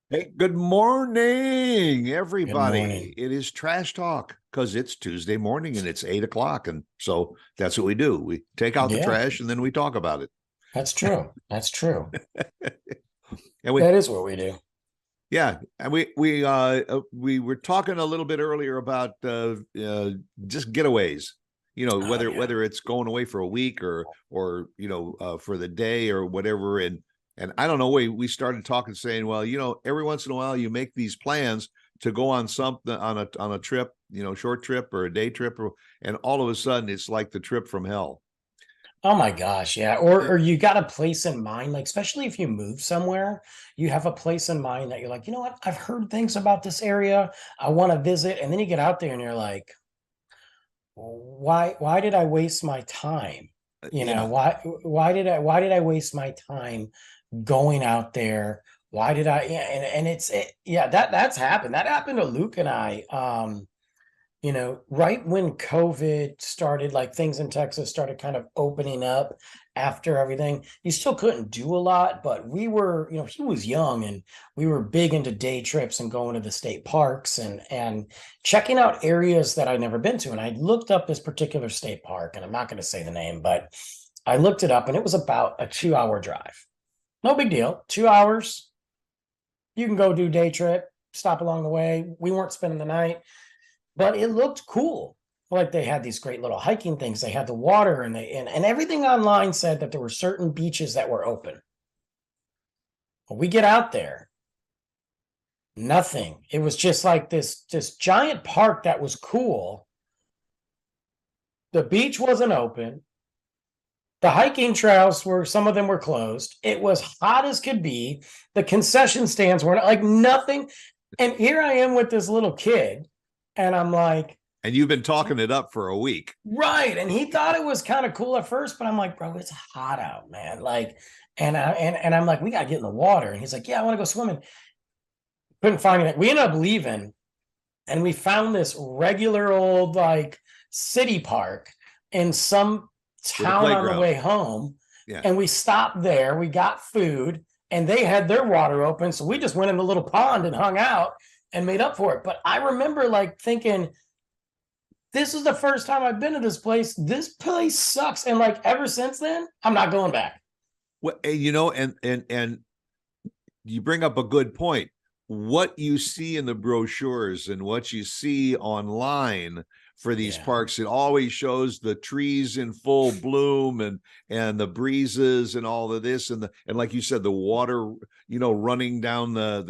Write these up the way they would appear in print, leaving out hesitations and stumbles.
Hey, good morning, Good morning. everybody. It is Trash Talk because it's Tuesday morning and it's 8 o'clock. And so that's what we do. We take out the Yeah, trash and then we talk about it. that's true. That's true. And we, That is what we do. yeah, and we were talking a little bit earlier about just getaways. Oh yeah. Whether it's going away for a week or for the day or whatever. And I don't know. We started talking, saying, well, every once in a while you make these plans to go on something on a trip, short trip or a day trip, and all of a sudden it's like the trip from hell. Oh my gosh, yeah. Or you got a place in mind, like especially if you move somewhere, you have a place in mind that you're like, you know what? I've heard things about this area. I want to visit. And then you get out there and you're like, why did I waste my time? You know, Yeah, why did I waste my time going out there? Why did I yeah, and yeah, that's happened. That happened to Luke and I. Right when COVID started, like things in Texas started kind of opening up after everything. You still couldn't do a lot, but we were, he was young and we were big into day trips and going to the state parks and checking out areas that I'd never been to. And I looked up this particular state park, and I'm not going to say the name, but I looked it up and it was about a 2 hour drive. No big deal. 2 hours. You can go do day trip, stop along the way. We weren't spending the night, but it looked cool. Like they had these great little hiking things. They had the water and everything online said that there were certain beaches that were open. When we get out there, nothing. It was just like this giant park that was cool. The beach wasn't open. The hiking trails were some of them were closed. It was hot as could be. The concession stands were like nothing. And here I am with this little kid, and I'm like, and you've been talking it up for a week. right. And he thought it was kind of cool at first, but I'm like, bro, it's hot out, man. Like, and I'm like, we gotta get in the water. And he's like, yeah, I want to go swimming. Couldn't find anything. We ended up leaving, and we found this regular old like city park in some With a town on the playground. way home. Yeah. And we stopped there. We got food, and they had their water open. So we just went in the little pond and hung out and made up for it. But I remember like thinking, this is the first time I've been to this place. This place sucks. And like ever since then, I'm not going back. Well, and you bring up a good point. What you see in the brochures and what you see online for these Yeah. parks, it always shows the trees in full bloom and the breezes and all of this and like you said, the water, running down the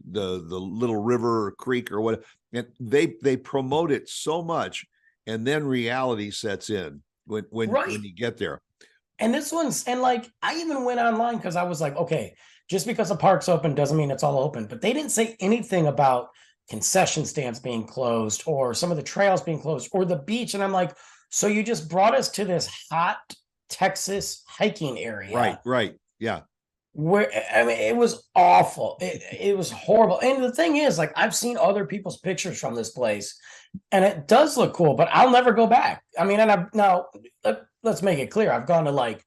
little river or creek or what. And they promote it so much, and then reality sets in when Right. you get there. And this one's, and like, I even went online because I was like, okay, just because a park's open doesn't mean it's all open. But they didn't say anything about concession stands being closed or some of the trails being closed or the beach. And I'm like, so you just brought us to this hot Texas hiking Right, area right. Yeah. where I mean it was awful. It was horrible. And the thing is, like I've seen other people's pictures from this place, and it does look cool, but I'll never go back. I mean, and I've now let's make it clear, I've gone to like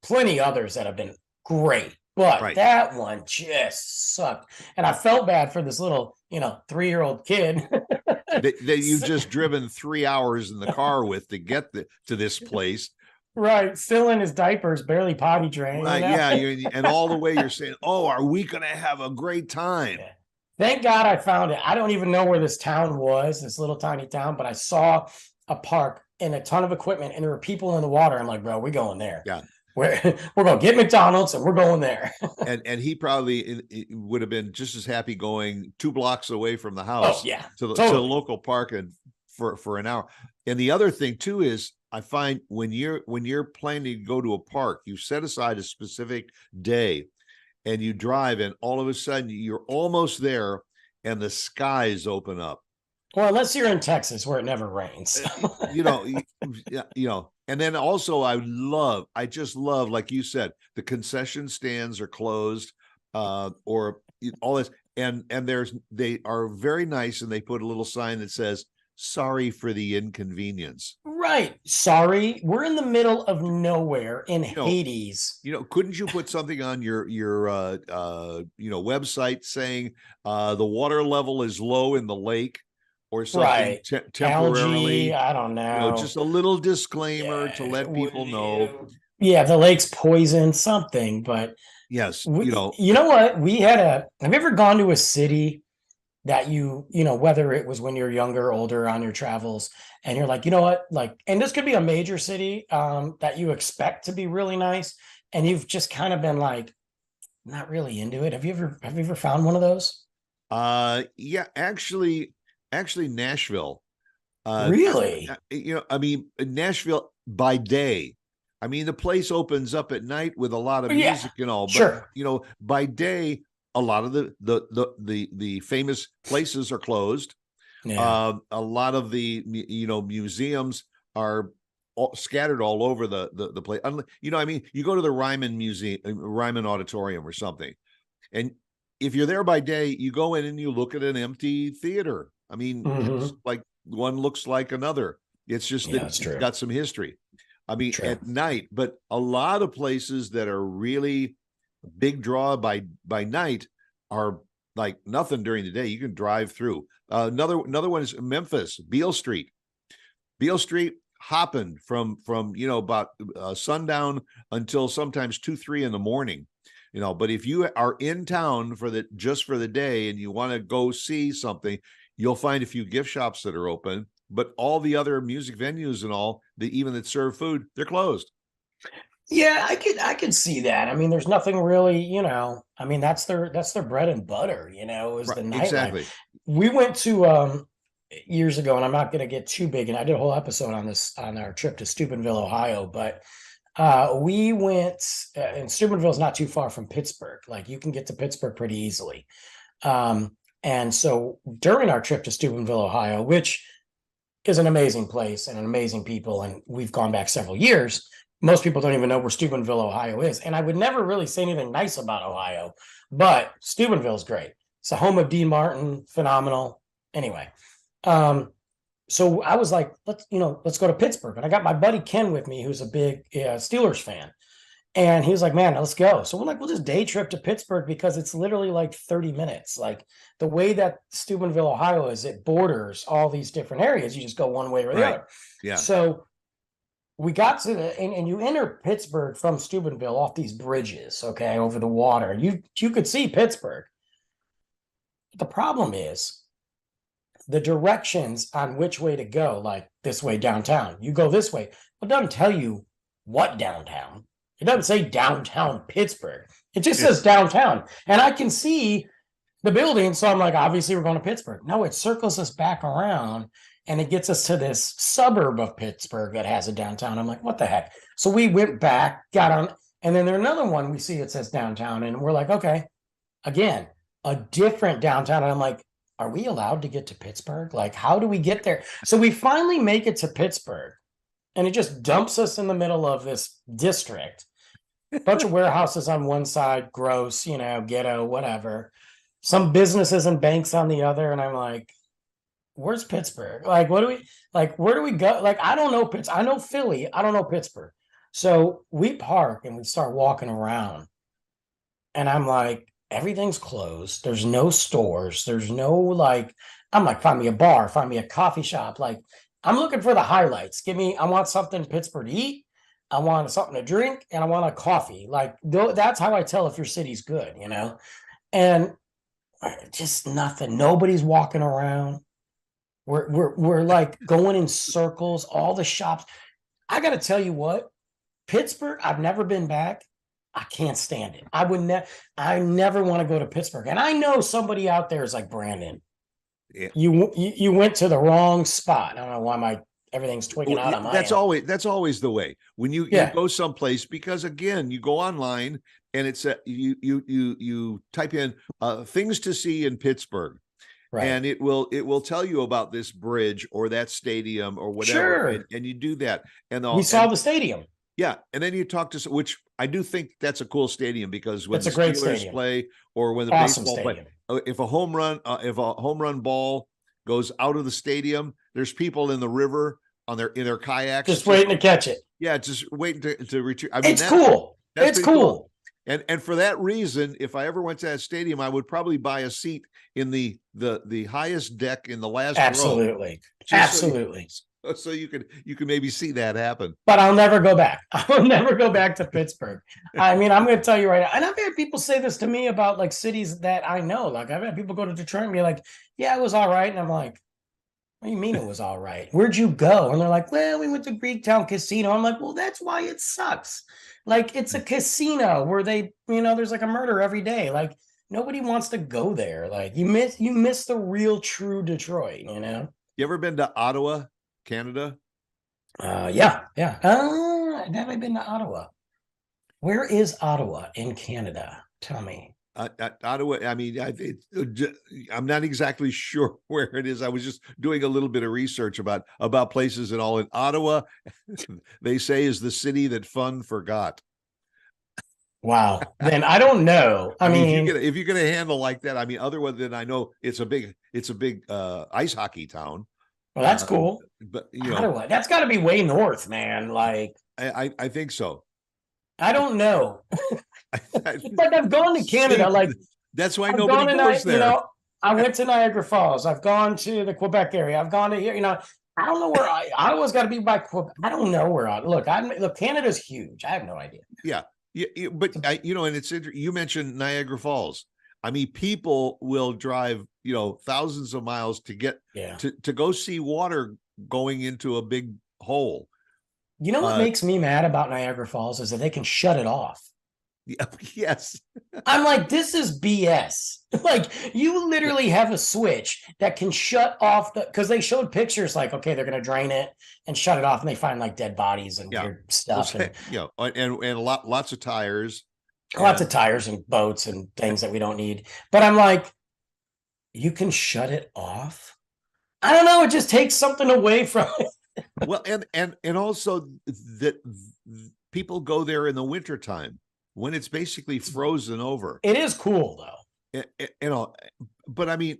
plenty others that have been great, but Right. that one just sucked. And I felt bad for this little, 3-year-old kid. That you've just driven 3 hours in the car with to get to this place. Right, still in his diapers, barely potty trained, Right. Yeah. And all the way you're saying, oh, are we going to have a great time? Yeah. Thank God I found it. I don't even know where this town was, this little tiny town, but I saw a park and a ton of equipment, and there were people in the water. I'm like, bro, we're going there. Yeah. We're going to get McDonald's and we're going there. And he probably would have been just as happy going 2 blocks away from the Oh, house yeah, to the totally. local park and for an hour. And the other thing too is I find when you're planning to go to a park, you set aside a specific day and you drive, and all of a sudden you're almost there and the skies open up. Well, unless you're in Texas where it never rains. you know and then also I just love, like you said, the concession stands are closed, or all this, and they are very nice, and they put a little sign that says sorry for the inconvenience. Right. Sorry, we're in the middle of nowhere in You know, Hades. couldn't you put something on your website saying the water level is low in the lake or something Right. Algae, temporarily? I don't Just know. a little disclaimer to Yeah. let people know. Yeah, the lake's poison, something, but Yes, you know what? Have you ever gone to a city that whether it was when you're younger or older on your travels, and you're like, you know what, like, and this could be a major city that you expect to be really nice, and you've just kind of been like, not really into it. Have you ever found one of those? yeah, actually Nashville. Really? I mean, Nashville by day. I mean, the place opens up at night with a lot of Yeah, music and all, but sure. by day, a lot of the famous places are closed. Yeah. A lot of the museums are scattered all over the place. I mean, you go to the Ryman Museum, Ryman Auditorium, or something, and if you're there by day, you go in and you look at an empty theater. I mean, it's Hmm. like one looks like another. It's just Yeah, that that's it's true. got some history. I mean, True. at night, but a lot of places that are really big draw by night are like nothing during the day. You can drive through. Another one is Memphis, Beale Street. Beale Street hopping from about sundown until sometimes 2-3 in the morning. But if you are in town just for the day and you want to go see something, you'll find a few gift shops that are open, but all the other music venues and all even that serve food, they're closed. Yeah, I could see that. I mean, there's nothing really, I mean, that's their bread and butter, is Right, the nightlife. exactly. We went to years ago, and I'm not gonna get too big, and I did a whole episode on this on our trip to Steubenville, Ohio, but we went and Steubenville's not too far from Pittsburgh. Like, you can get to Pittsburgh pretty easily. And so during our trip to Steubenville, Ohio, which is an amazing place and an amazing people, and we've gone back several years. Most people don't even know where Steubenville, Ohio is. And I would never really say anything nice about Ohio, but Steubenville's great. It's the home of Dean Martin, phenomenal. Anyway, so I was like, let's go to Pittsburgh. And I got my buddy Ken with me, who's a big Steelers fan. And he was like, man, let's go. So we're like, we'll just day trip to Pittsburgh because it's literally like 30 minutes. Like, the way that Steubenville, Ohio is, it borders all these different areas. You just go one way or the Right. other. Yeah. So we got to and you enter Pittsburgh from Steubenville off these bridges, okay, over the water. You could see Pittsburgh. The problem is the directions on which way to go, like this way downtown. You go this way. It doesn't tell you what downtown. It doesn't say downtown Pittsburgh. It just says downtown. And I can see the building. So I'm like, obviously we're going to Pittsburgh. No, it circles us back around and it gets us to this suburb of Pittsburgh that has a downtown. I'm like, what the heck? So we went back, got on, and then there's another one we see it says downtown. And we're like, okay, again, a different downtown. And I'm like, are we allowed to get to Pittsburgh? Like, how do we get there? So we finally make it to Pittsburgh, and it just dumps us in the middle of this district. Bunch of warehouses on one side, gross, ghetto, whatever. Some businesses and banks on the other. And I'm like, where's Pittsburgh? Like, where do we go? Like, I don't know Pittsburgh. I know Philly. I don't know Pittsburgh. So we park and we start walking around. And I'm like, everything's closed. There's no stores. There's no, like, I'm like, find me a bar, find me a coffee shop. Like, I'm looking for the highlights. I want something in Pittsburgh to eat. I want something to drink, and I want a coffee. Like, that's how I tell if your city's good, And just nothing. Nobody's walking around. We're like going in circles. All the shops. I got to tell you what, Pittsburgh. I've never been back. I can't stand it. I never want to go to Pittsburgh. And I know somebody out there is like, Brandon, Yeah. you went to the wrong spot. I don't know why everything's twigging out on my That's end. always the way when you go someplace, because again, you go online and it's you type in things to see in Pittsburgh. Right. And it will tell you about this bridge or that stadium or whatever. Sure. And you do that. And we saw the stadium. Yeah. And then you talk to, which I do think that's a cool stadium, because when it's the a great Steelers stadium. play or when the Awesome baseball stadium. play, if a home run ball goes out of the stadium. There's people in the river in their kayaks, just waiting to catch it. Yeah, just waiting to retrieve. I mean, it's cool. That's it's cool. And for that reason, if I ever went to that stadium, I would probably buy a seat in the highest deck in the last row. Absolutely. So you can maybe see that happen. But I'll never go back. I'll never go back to Pittsburgh. I mean, I'm going to tell you right now, and I've had people say this to me about like cities that I know. Like I've had people go to Detroit and be like, "Yeah, it was all right," and I'm like, "What do you mean it was all right? Where'd you go?" And they're like, "Well, we went to Greektown Casino." I'm like, "Well, that's why it sucks. Like it's a casino where they, there's like a murder every day. Like nobody wants to go there. Like you miss the real true Detroit, You ever been to Ottawa, Canada? Yeah. Have I been to Ottawa? Where is Ottawa in Canada? Tell me. Ottawa. I mean, I'm not exactly sure where it is. I was just doing a little bit of research about places and all. In Ottawa, they say is the city that fun forgot. Wow. Then I don't know. I mean, if you're gonna handle like that, I mean, other than I know it's a big ice hockey town. Well, that's cool. But Ottawa, that's got to be way north, man. Like, I think so. I don't know. But I've gone to Canada. Like that's why nobody goes there. I went to Niagara Falls. I've gone to the Quebec area. I've gone to here. I don't know where Ottawa's got to be by Quebec. I don't know where. Look, Canada's huge. I have no idea. Yeah, but and it's interesting. You mentioned Niagara Falls. I mean, people will drive thousands of miles to get to go see water going into a big hole. You know what makes me mad about Niagara Falls is that they can shut it off. Yes. I'm like, this is BS. Like, you literally have a switch that can shut off because they showed pictures like, okay, they're going to drain it and shut it off, and they find like dead bodies and weird stuff. And lots of tires. Lots of tires and boats and things that we don't need. But I'm like, you can shut it off? I don't know. It just takes something away from it. Well, and also that people go there in the wintertime when it's basically frozen over. It is cool though. But I mean,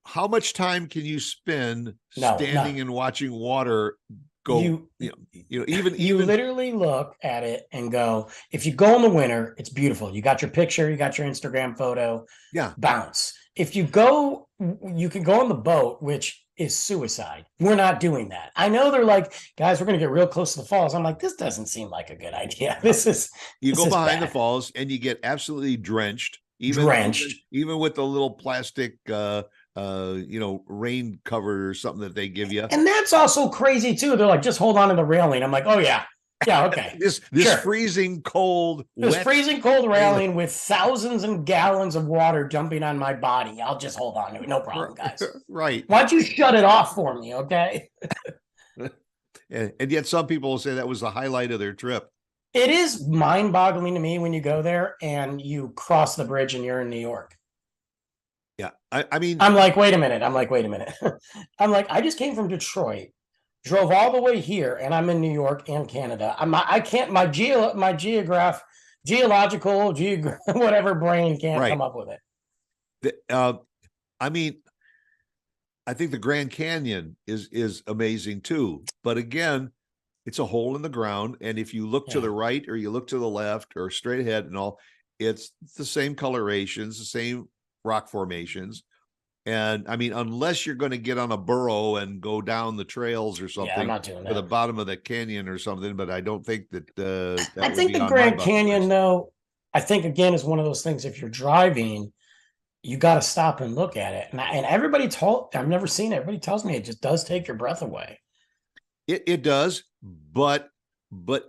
how much time can you spend standing and watching water go? You literally look at it and go, if you go in the winter, it's beautiful. You got your picture, you got your Instagram photo. Yeah. Bounce. If you go, you can go on the boat, which is suicide. We're not doing that. I know they're like, guys, we're going to get real close to the falls. I'm like, this doesn't seem like a good idea. You go behind the falls and you get absolutely drenched. Even with the little plastic, rain cover or something that they give you. And that's also crazy too. They're like, just hold on to the railing. I'm like, oh yeah. Yeah, okay. This freezing cold, freezing cold railing with thousands and gallons of water dumping on my body. I'll just hold on to it. No problem, guys. Right. Why don't you shut it off for me, okay? And yet some people will say that was the highlight of their trip. It is mind-boggling to me when you go there and you cross the bridge and you're in New York. Yeah. I mean, I'm like, wait a minute. I'm like, I just came from Detroit. Drove all the way here, and I'm in New York and Canada. Geological whatever brain can't come up with it. I mean, I think the Grand Canyon is amazing too. But again, it's a hole in the ground, and if you look to the right or you look to the left or straight ahead and all, it's the same colorations, the same rock formations. And I mean, unless you're going to get on a burro and go down the trails or something I'm not doing that. To the bottom of the canyon or something, but I don't think that. I think the Grand Canyon, though, I think again is one of those things. If you're driving, you got to stop and look at it. And I've never seen it. Everybody tells me it just does take your breath away. It does, but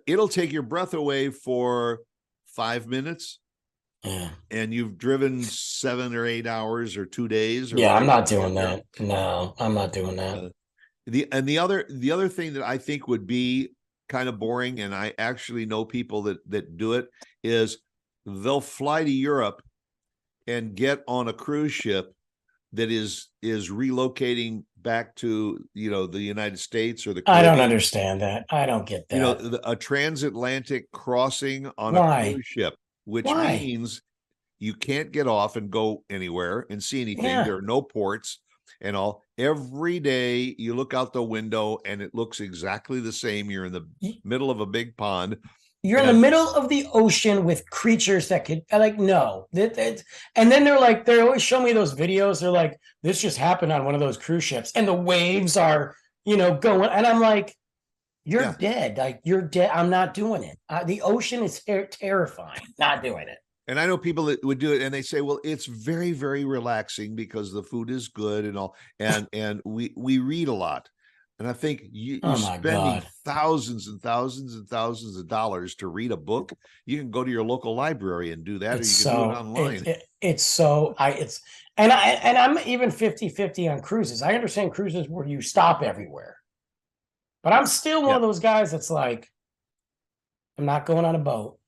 it'll take your breath away for 5 minutes. Yeah. And you've driven 7 or 8 hours or 2 days. I'm not doing that. No, I'm not doing that. The other thing that I think would be kind of boring, and I actually know people that do it, is they'll fly to Europe and get on a cruise ship that is relocating back to the United States or the Caribbean. I don't understand that. I don't get that. A transatlantic crossing on a cruise ship. Which means you can't get off and go anywhere and see anything. Yeah. There are no ports. and all. Every day you look out the window and it looks exactly the same. You're in the middle of a big pond. You're in the middle of the ocean with creatures that could like no. And then they always show me those videos. They're like, this just happened on one of those cruise ships, and the waves are, going, and I'm like, you're dead. Like, you're dead. I'm not doing it. The ocean is terrifying. Not doing it. And I know people that would do it, and they say, well, it's very, very relaxing because the food is good and all. And we read a lot. And I think you're spending thousands and thousands and thousands of dollars to read a book. You can go to your local library and do that, or you can do it online. And I'm even 50-50 on cruises. I understand cruises where you stop everywhere. But I'm still one of those guys that's like, I'm not going on a boat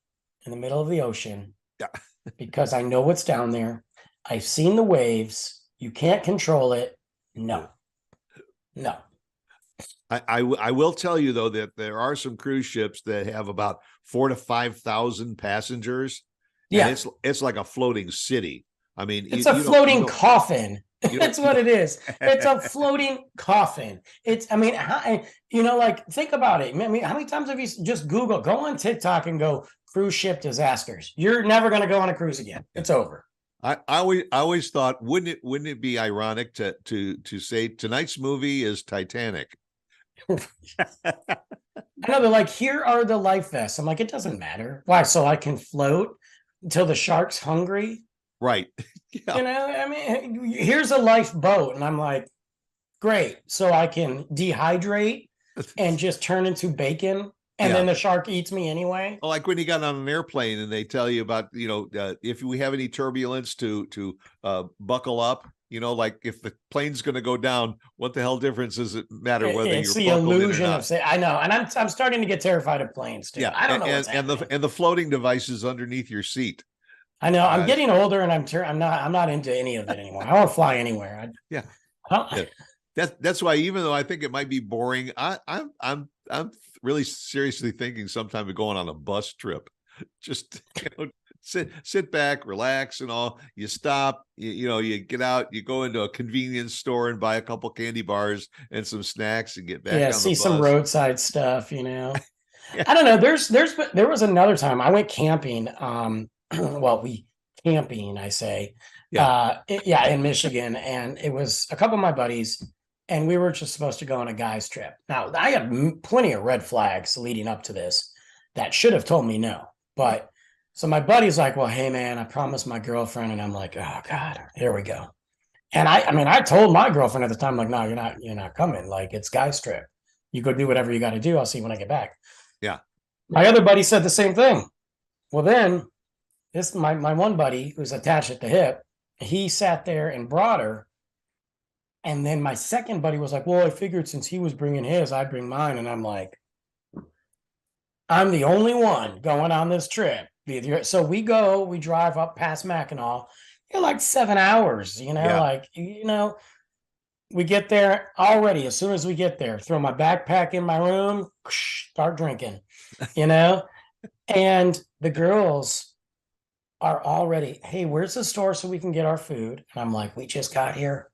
in the middle of the ocean because I know what's down there. I've seen the waves. You can't control it. No. I will tell you, though, that there are some cruise ships that have about 4,000 to 5,000 passengers. Yeah. And it's like a floating city. I mean, it's a floating coffin. That's what it is. It's a floating coffin. Think about it. I mean, how many times have you just go on TikTok and go cruise ship disasters? You're never going to go on a cruise again. It's over. I always thought, wouldn't it be ironic to say tonight's movie is Titanic? I know, they're like, here are the life vests. I'm like, it doesn't matter. Why? So I can float until the shark's hungry? Right. I mean, here's a lifeboat. And I'm like, great. So I can dehydrate and just turn into bacon. And then the shark eats me anyway. Well, like when you got on an airplane and they tell you about, if we have any turbulence to buckle up, like if the plane's going to go down, what the hell difference does it matter whether it's you're the illusion of I know. And I'm starting to get terrified of planes too. I don't know what's happening. And the floating devices underneath your seat. I know. I'm getting older, and I'm not into any of it anymore. I won't fly anywhere. That's why, even though I think it might be boring, I'm really seriously thinking sometime of going on a bus trip. Just sit back, relax, and all. You stop, you get out, you go into a convenience store and buy a couple candy bars and some snacks and get back. Yeah, see some roadside stuff. I don't know. There was another time I went camping. I say, in Michigan, and it was a couple of my buddies, and we were just supposed to go on a guy's trip. Now, I had plenty of red flags leading up to this that should have told me no, but so my buddy's like, well, hey man, I promised my girlfriend, and I'm like, oh God, here we go. And I told my girlfriend at the time, like, no, you're not coming. Like, it's guy's trip. You go do whatever you got to do. I'll see you when I get back. Yeah. My other buddy said the same thing. Well, then my one buddy who's attached at the hip, he sat there and brought her. And then my second buddy was like, well, I figured since he was bringing his, I'd bring mine. And I'm like, I'm the only one going on this trip. So we drive up past Mackinac, like 7 hours, we get there already. As soon as we get there, throw my backpack in my room, start drinking, and the girls are already, hey, where's the store so we can get our food? And I'm like, we just got here.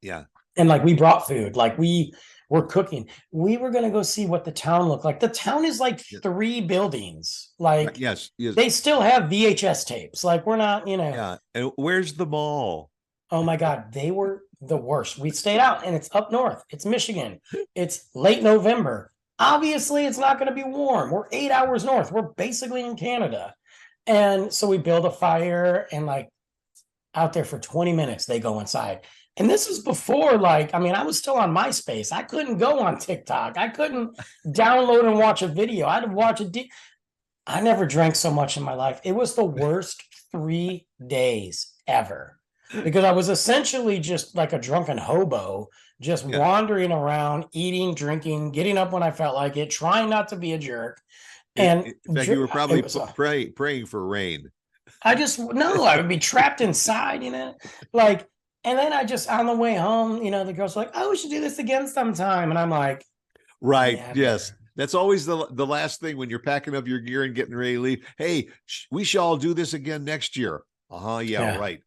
Yeah. And like, we brought food, like we were cooking. We were going to go see what the town looked like. The town is like 3 buildings. Like, yes. They still have VHS tapes. Like, we're not, Yeah. And where's the mall? Oh my God. They were the worst. We stayed out, and it's up north. It's Michigan. It's late November. Obviously it's not going to be warm. We're 8 hours north. We're basically in Canada. And so we build a fire, and like out there for 20 minutes, they go inside. And this is before, I was still on MySpace. I couldn't go on TikTok. I couldn't download and watch a video. I had to watch I never drank so much in my life. It was the worst 3 days ever, because I was essentially just like a drunken hobo, just wandering around, eating, drinking, getting up when I felt like it, trying not to be a jerk. And in fact, you were probably praying for rain. I would be trapped inside, and then I just, on the way home, the girls were like, oh, we should do this again sometime. And I'm like, right. Yeah, yes. That's always the last thing when you're packing up your gear and getting ready to leave. Hey, we shall all do this again next year. Yeah, right.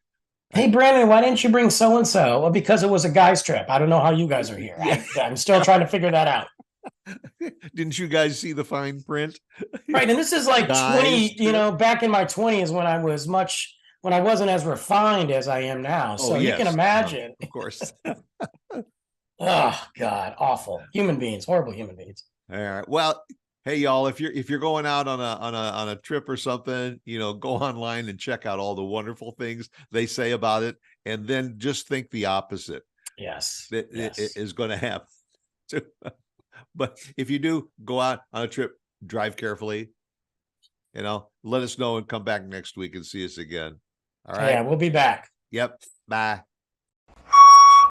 Hey, Brandon, why didn't you bring so and so? Well, because it was a guy's trip. I don't know how you guys are here. Yeah. I'm still trying to figure that out. Didn't you guys see the fine print? Right. And this is like Guys 20, trip. back in my 20s when I wasn't as refined as I am now. Oh So you can yes, imagine. of course. Oh, God, awful. Human beings, horrible human beings. All right. Well, hey y'all, if you're going out on a trip or something, go online and check out all the wonderful things they say about it, and then just think the opposite Yes. that Yes. is going to happen. Too. But if you do go out on a trip, drive carefully. Let us know and come back next week and see us again. All Yeah, right. we'll be back. Yep. Bye.